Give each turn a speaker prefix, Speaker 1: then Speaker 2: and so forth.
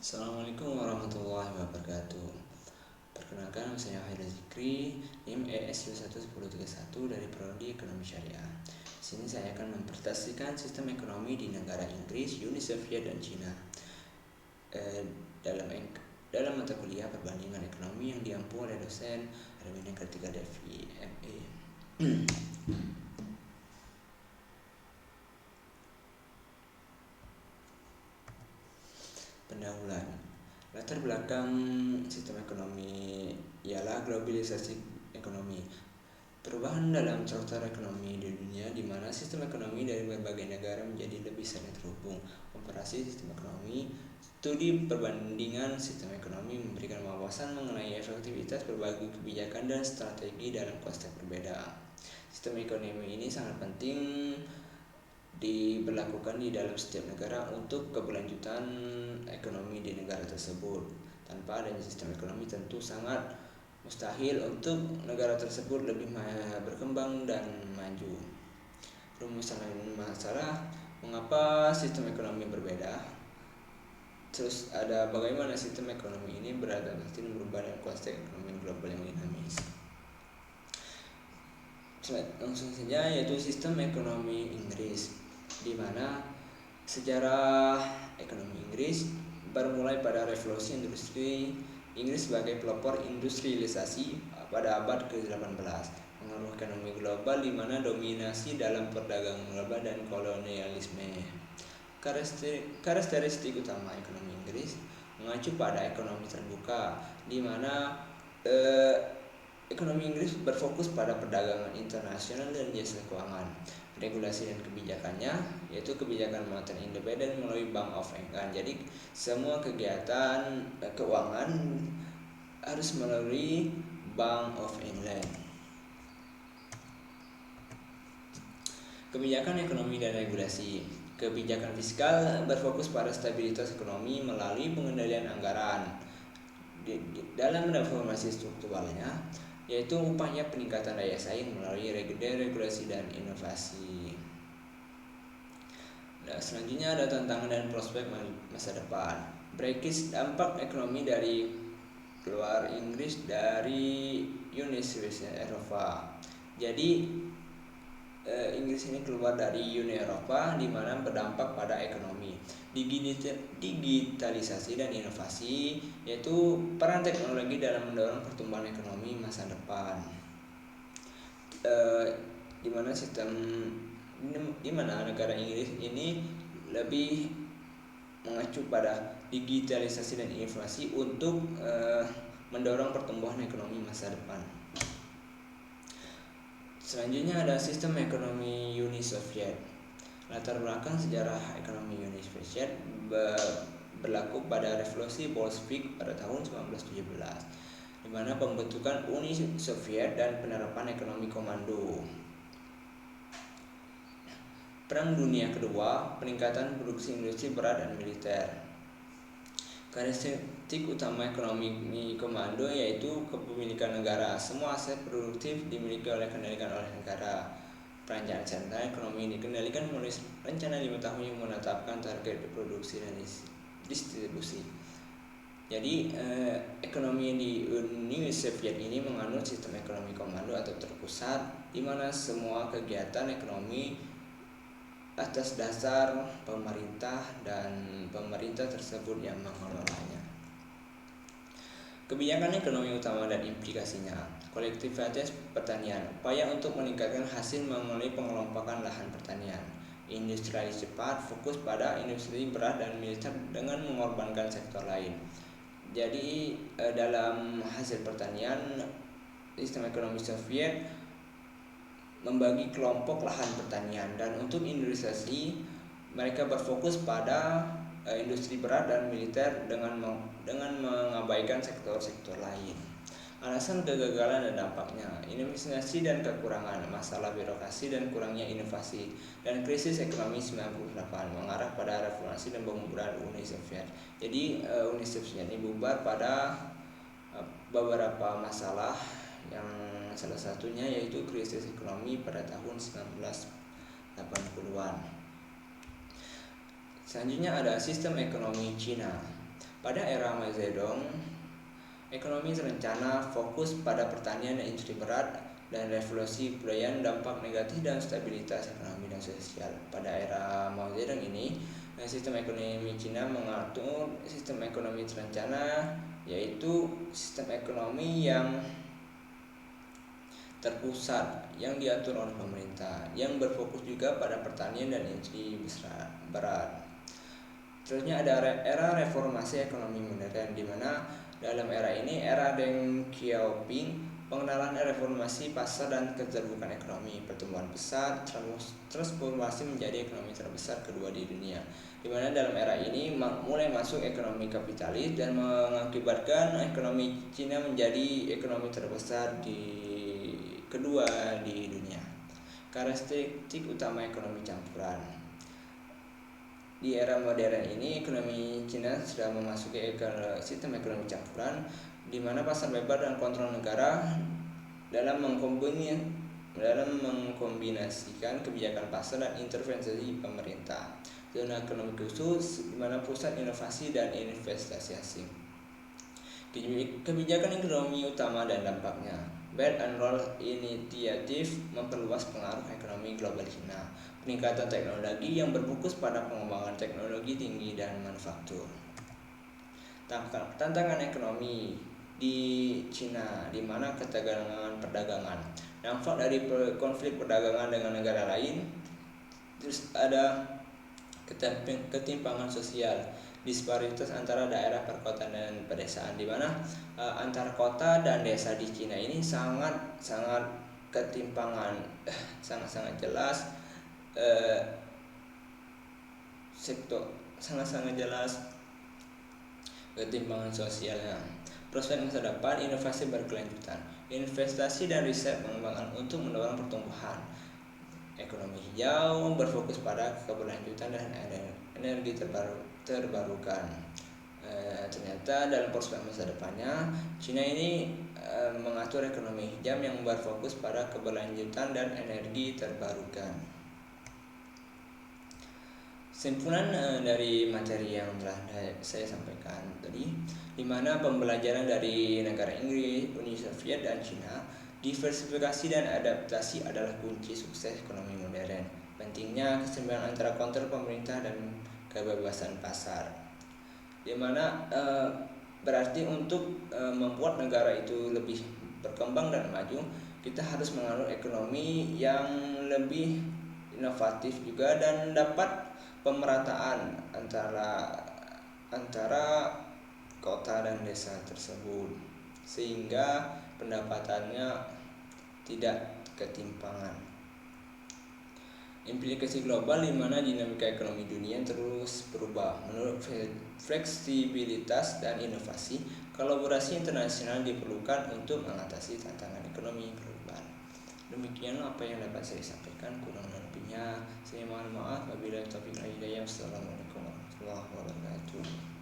Speaker 1: Assalamualaikum warahmatullahi wabarakatuh. Perkenalkan, saya Haidar Zikri, NIM ESU11031 dari Prodi Ekonomi Syariah. Di sini saya akan mempresentasikan sistem ekonomi di negara Inggris, Uni Soviet, dan Cina. Dalam mata kuliah perbandingan ekonomi yang diampu oleh dosen Armina Kartika Devi, MA. Pendahuluan. Latar belakang sistem ekonomi ialah globalisasi ekonomi. Perubahan dalam struktur ekonomi di dunia di mana sistem ekonomi dari berbagai negara menjadi lebih saling terhubung. Komparasi sistem ekonomi. Studi perbandingan sistem ekonomi memberikan wawasan mengenai efektivitas berbagai kebijakan dan strategi dalam konteks berbeda. Sistem ekonomi ini sangat penting diberlakukan di dalam setiap negara untuk keberlanjutan ekonomi di negara tersebut. Tanpa adanya sistem ekonomi tentu sangat mustahil untuk negara tersebut lebih berkembang dan maju. Rumusan masalah mengapa sistem ekonomi berbeda, terus ada bagaimana sistem ekonomi ini beradaptasi dan berubah dalam konteks ekonomi global yang dinamis. Langsung saja, yaitu sistem ekonomi Inggris, di mana sejarah ekonomi Inggris bermulai pada revolusi industri Inggris sebagai pelopor industrialisasi pada abad ke-18, mengaruh ekonomi global di mana dominasi dalam perdagangan global dan kolonialisme. Karakteristik utama ekonomi Inggris mengacu pada ekonomi terbuka, di mana ekonomi Inggris berfokus pada perdagangan internasional dan jasa keuangan. Regulasi dan kebijakannya yaitu kebijakan moneter independen melalui Bank of England. Jadi semua kegiatan keuangan harus melalui Bank of England. Kebijakan ekonomi dan regulasi. Kebijakan fiskal berfokus pada stabilitas ekonomi melalui pengendalian anggaran. Dalam reformasi strukturalnya, yaitu upaya peningkatan daya saing melalui regulasi dan inovasi. Selanjutnya ada tantangan dan prospek masa depan. Brexit, dampak ekonomi dari keluar Inggris dari Uni Soviet Eropa. Jadi Inggris ini keluar dari Uni Eropa, di mana berdampak pada ekonomi, digitalisasi dan inovasi, yaitu peran teknologi dalam mendorong pertumbuhan ekonomi masa depan. Di mana negara Inggris ini lebih mengacu pada digitalisasi dan inovasi untuk mendorong pertumbuhan ekonomi masa depan. Selanjutnya ada sistem ekonomi Uni Soviet. Latar belakang sejarah ekonomi Uni Soviet berlaku pada revolusi Bolshevik pada tahun 1917, di mana pembentukan Uni Soviet dan penerapan ekonomi komando. Perang Dunia Kedua, peningkatan produksi industri berat dan militer. Karakteristik utama ekonomi komando yaitu kepemilikan negara. Semua aset produktif dimiliki dikendalikan oleh negara. Perencanaan sentral ekonomi dikendalikan melalui rencana 5 tahun yang menetapkan target produksi dan distribusi. Jadi ekonomi di Uni Soviet ini menganut sistem ekonomi komando atau terpusat, di mana semua kegiatan ekonomi atas dasar pemerintah dan pemerintah tersebut yang mengelolanya. Kebijakan ekonomi utama dan implikasinya. Kolektivitas pertanian, upaya untuk meningkatkan hasil melalui pengelompokan lahan pertanian. Industrialisasi cepat, fokus pada industri berat dan militer dengan mengorbankan sektor lain. Jadi dalam hasil pertanian, sistem ekonomi Soviet membagi kelompok lahan pertanian, dan untuk industrialisasi mereka berfokus pada industri berat dan militer dengan mengabaikan sektor-sektor lain. Alasan kegagalan dan dampaknya: inefisiensi dan kekurangan, masalah birokrasi dan kurangnya inovasi, dan krisis ekonomi 98 mengarah pada reformasi dan pembubaran Uni Soviet. Jadi Uni Soviet ini bubar pada beberapa masalah, yang salah satunya yaitu krisis ekonomi pada tahun 1980-an. Selanjutnya ada sistem ekonomi Cina. Pada era Mazedong, ekonomi terencana fokus pada pertanian dan industri berat, dan revolusi budaya dampak negatif dan stabilitas ekonomi dan sosial. Pada era Mao Zedong ini, sistem ekonomi Cina mengatur sistem ekonomi terencana, yaitu sistem ekonomi yang terpusat yang diatur oleh pemerintah, yang berfokus juga pada pertanian dan industri berat. Terusnya ada era reformasi ekonomi modern, di mana dalam era ini, era Deng Xiaoping, pengenalan reformasi pasar dan keterbukaan ekonomi, pertumbuhan pesat, transformasi menjadi ekonomi terbesar kedua di dunia. Di mana dalam era ini mulai masuk ekonomi kapitalis dan mengakibatkan ekonomi Cina menjadi ekonomi terbesar kedua di dunia. Karakteristik utama ekonomi campuran. Di era modern ini, ekonomi Cina sudah memasuki sistem ekonomi campuran, di mana pasar bebas dan kontrol negara dalam mengkombinasikan kebijakan pasar dan intervensi pemerintah. Zona ekonomi khusus, di mana pusat inovasi dan investasi asing. Kebijakan ekonomi utama dan dampaknya. Belt and Roll Initiative memperluas pengaruh ekonomi global Cina. Peningkatan teknologi yang berfokus pada pengembangan teknologi tinggi dan manufaktur. Tantangan ekonomi di Cina, di mana ketegangan perdagangan, dampak dari konflik perdagangan dengan negara lain. Terus ada ketimpangan sosial, disparitas antara daerah perkotaan dan pedesaan, di mana antar kota dan desa di Cina ini sangat ketimpangan sangat jelas, sangat jelas ketimpangan sosialnya. Prospek masa depan, inovasi berkelanjutan, investasi dan riset pengembangan untuk mendorong pertumbuhan. Ekonomi hijau berfokus pada keberlanjutan dan energi terbarukan. Ternyata dalam prospek masa depannya, Cina ini mengatur ekonomi hijau yang berfokus pada keberlanjutan dan energi terbarukan. Simpulan dari materi yang telah saya sampaikan tadi, di mana pembelajaran dari negara Inggris, Uni Soviet, dan Cina, diversifikasi dan adaptasi adalah kunci sukses ekonomi modern. Pentingnya keseimbangan antara kontrol pemerintah dan kebebasan pasar, di mana berarti untuk membuat negara itu lebih berkembang dan maju, kita harus menganut ekonomi yang lebih inovatif juga dan dapat pemerataan antara kota dan desa tersebut, sehingga pendapatannya tidak ketimpangan. Implikasi global, di mana dinamika ekonomi dunia terus berubah. Menurut fleksibilitas dan inovasi, kolaborasi internasional diperlukan untuk mengatasi tantangan ekonomi global. Demikian apa yang dapat saya sampaikan, kurang lebihnya saya mohon maaf. Wabillahi taufiq wal hidayah. Wassalamualaikum warahmatullahi wabarakatuh.